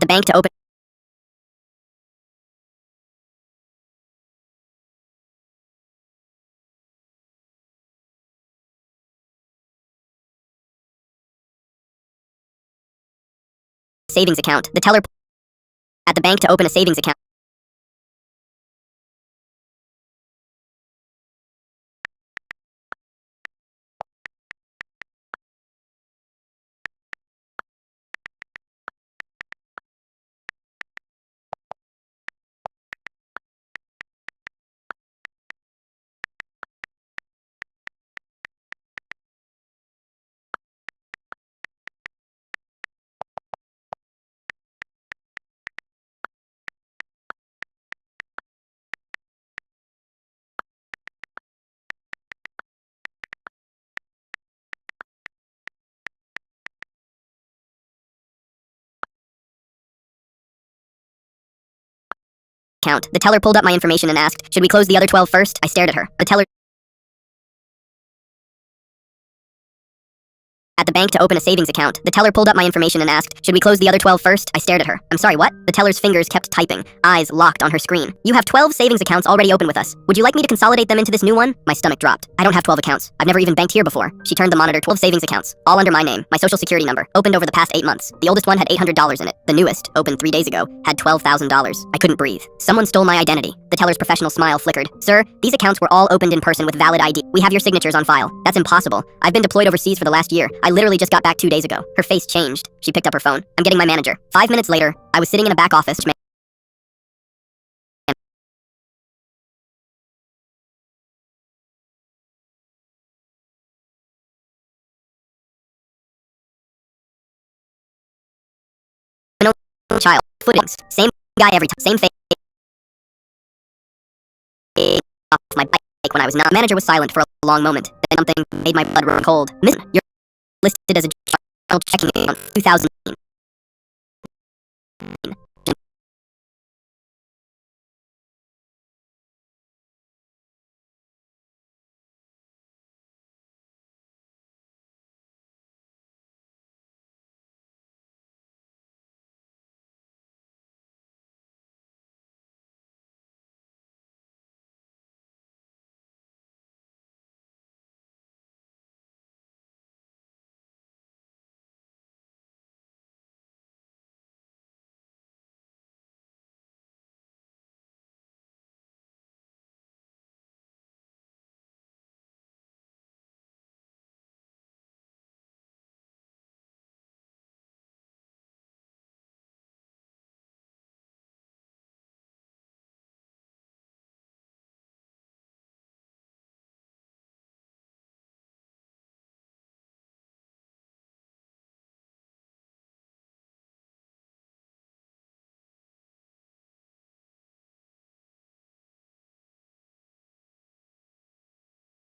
the bank to open a savings account. The teller at the bank to open a savings account. The teller pulled up my information and asked, "Should we close the other 12 first?" I stared at her. The teller at the bank to open a savings account. The teller pulled up my information and asked, "Should we close the other 12 first?" I stared at her. "I'm sorry, what?" The teller's fingers kept typing, eyes locked on her screen. "You have 12 savings accounts already open with us. Would you like me to consolidate them into this new one?" My stomach dropped. "I don't have 12 accounts. I've never even banked here before." She turned the monitor. 12 savings accounts, all under my name, my social security number, opened over the past 8 months. The oldest one had $800 in it. The newest, opened 3 days ago, had $12,000. I couldn't breathe. Someone stole my identity. The teller's professional smile flickered. "Sir, these accounts were all opened in person with valid ID. We have your signatures on file." "That's impossible. I've been deployed overseas for the last year. I literally just got back 2 days ago." Her face changed. She picked up her phone. "I'm getting my manager." 5 minutes later, I was sitting in a back office. No child. Footings. Same guy every time. Same face. Off my bike when I was not. Manager was silent for a long moment. Then something made my blood run cold. "Miss, you're listed as a checking account 2000.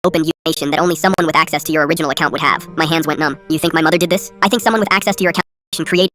Open information that only someone with access to your original account would have." My hands went numb. "You think my mother did this?" "I think someone with access to your account created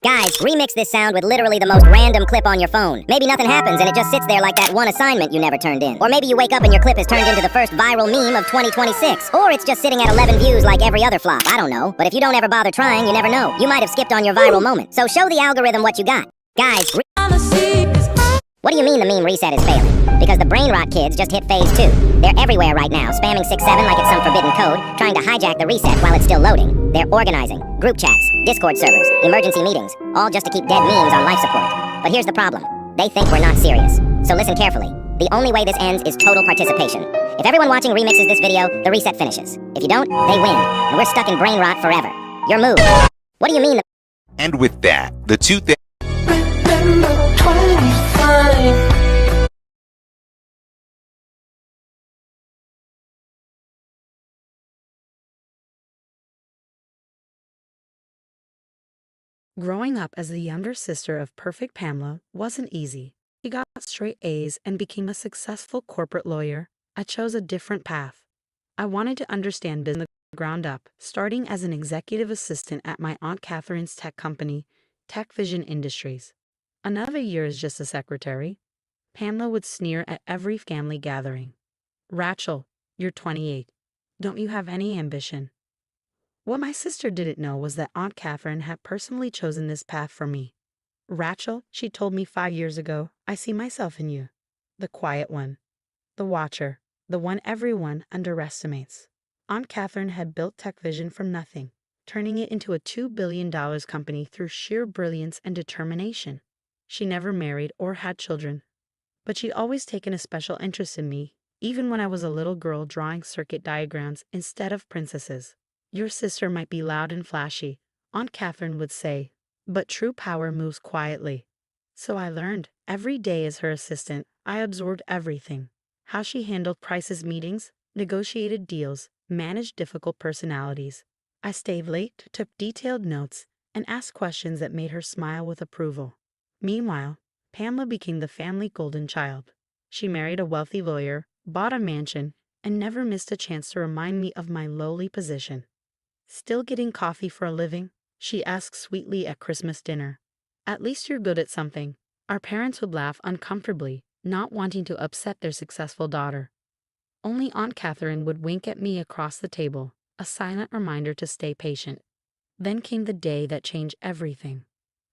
Guys, remix this sound with literally the most random clip on your phone. Maybe nothing happens and it just sits there like that one assignment you never turned in. Or maybe you wake up and your clip is turned into the first viral meme of 2026. Or it's just sitting at 11 views like every other flop. I don't know. But if you don't ever bother trying, you never know. You might have skipped on your viral moment. So show the algorithm what you got. Guys, what do you mean the meme reset is failing? Because the brain rot kids just hit phase 2. They're everywhere right now, spamming 6-7 like it's some forbidden code, trying to hijack the reset while it's still loading. They're organizing group chats, Discord servers, emergency meetings, all just to keep dead memes on life support. But here's the problem. They think we're not serious. So listen carefully. The only way this ends is total participation. If everyone watching remixes this video, the reset finishes. If you don't, they win. And we're stuck in brain rot forever. Your move. What do you mean? And with that, the two things. Remember 25. Growing up as the younger sister of perfect Pamela wasn't easy. She got straight A's and became a successful corporate lawyer. I chose a different path. I wanted to understand business from the ground up, starting as an executive assistant at my Aunt Catherine's tech company, Tech Vision Industries. Another year as just a secretary. Pamela would sneer at every family gathering. Rachel, you're 28. Don't you have any ambition? What my sister didn't know was that Aunt Catherine had personally chosen this path for me. Rachel, she told me 5 years ago, I see myself in you. The quiet one. The watcher. The one everyone underestimates. Aunt Catherine had built Tech Vision from nothing, turning it into a $2 billion company through sheer brilliance and determination. She never married or had children, but she'd always taken a special interest in me, even when I was a little girl drawing circuit diagrams instead of princesses. Your sister might be loud and flashy, Aunt Catherine would say, but true power moves quietly. So I learned. Every day as her assistant, I absorbed everything. How she handled crisis meetings, negotiated deals, managed difficult personalities. I stayed late, took detailed notes, and asked questions that made her smile with approval. Meanwhile, Pamela became the family golden child. She married a wealthy lawyer, bought a mansion, and never missed a chance to remind me of my lowly position. Still getting coffee for a living? She asked sweetly at Christmas dinner. At least you're good at something. Our parents would laugh uncomfortably, not wanting to upset their successful daughter. Only Aunt Catherine would wink at me across the table, a silent reminder to stay patient. Then came the day that changed everything.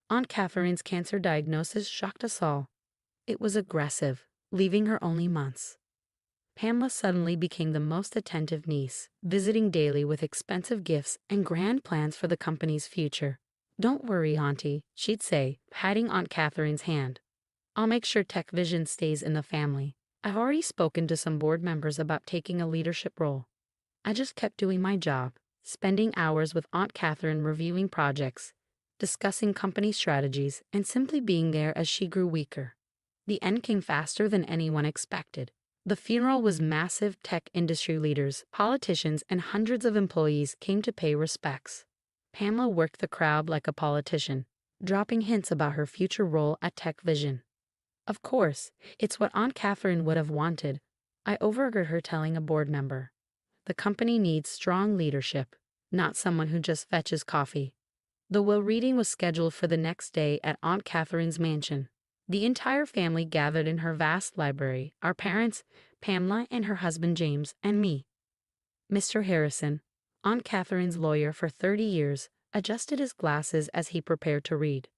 Aunt Catherine's cancer diagnosis shocked us all. It was aggressive, leaving her only months. Pamela suddenly became the most attentive niece, visiting daily with expensive gifts and grand plans for the company's future. Don't worry, Auntie, she'd say, patting Aunt Catherine's hand. I'll make sure Tech Vision stays in the family. I've already spoken to some board members about taking a leadership role. I just kept doing my job, spending hours with Aunt Catherine reviewing projects, discussing company strategies, and simply being there as she grew weaker. The end came faster than anyone expected. The funeral was massive. Tech industry leaders, politicians, and hundreds of employees came to pay respects. Pamela worked the crowd like a politician, dropping hints about her future role at Tech Vision. Of course, it's what Aunt Catherine would have wanted. I overheard her telling a board member, "The company needs strong leadership, not someone who just fetches coffee." The will reading was scheduled for the next day at Aunt Catherine's mansion. The entire family gathered in her vast library, our parents, Pamela and her husband James, and me. Mr. Harrison, Aunt Catherine's lawyer for 30 years, adjusted his glasses as he prepared to read.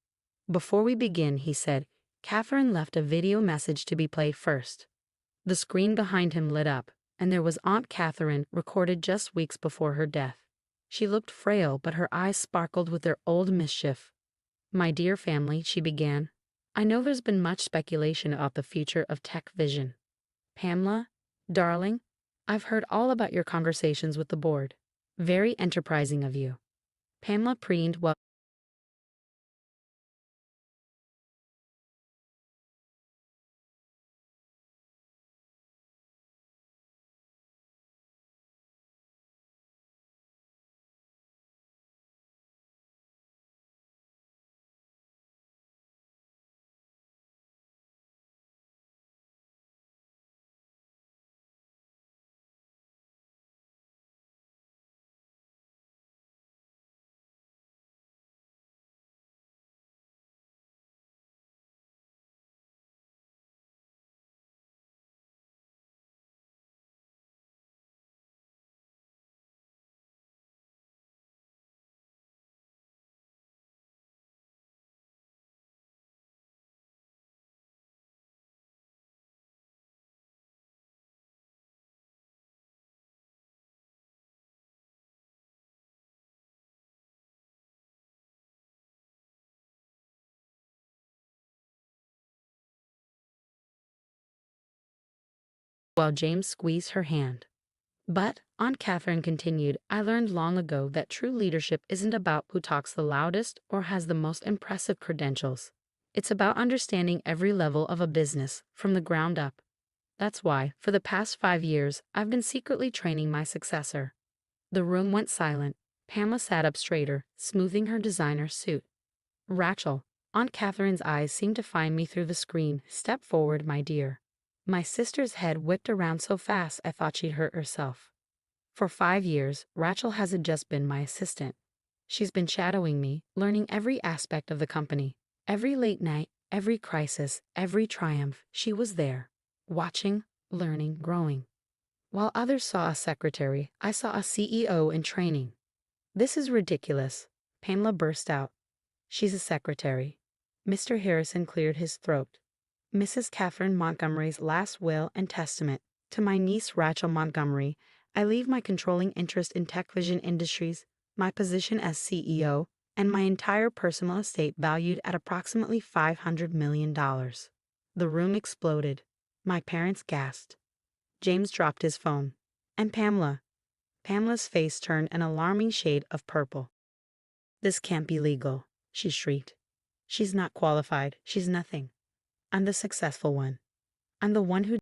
Before we begin, he said, Catherine left a video message to be played first. The screen behind him lit up, and there was Aunt Catherine recorded just weeks before her death. She looked frail, but her eyes sparkled with their old mischief. "My dear family," she began, "I know there's been much speculation about the future of Tech Vision. Pamela, darling, I've heard all about your conversations with the board. Very enterprising of you." Pamela preened while James squeezed her hand. But, Aunt Catherine continued, "I learned long ago that true leadership isn't about who talks the loudest or has the most impressive credentials. It's about understanding every level of a business, from the ground up. That's why, for the past 5 years, I've been secretly training my successor." The room went silent. Pamela sat up straighter, smoothing her designer suit. "Rachel," Aunt Catherine's eyes seemed to find me through the screen. "Step forward, my dear." My sister's head whipped around so fast I thought she'd hurt herself. For 5 years, Rachel hasn't just been my assistant. She's been shadowing me, learning every aspect of the company. Every late night, every crisis, every triumph, she was there, watching, learning, growing. While others saw a secretary, I saw a CEO in training. This is ridiculous, Pamela burst out. She's a secretary. Mr. Harrison cleared his throat. Mrs. Catherine Montgomery's last will and testament. To my niece Rachel Montgomery, I leave my controlling interest in TechVision Industries, my position as CEO, and my entire personal estate valued at approximately $500 million. The room exploded. My parents gasped. James dropped his phone. And Pamela. Pamela's face turned an alarming shade of purple. This can't be legal, she shrieked. She's not qualified. She's nothing. I'm the successful one. I'm the one who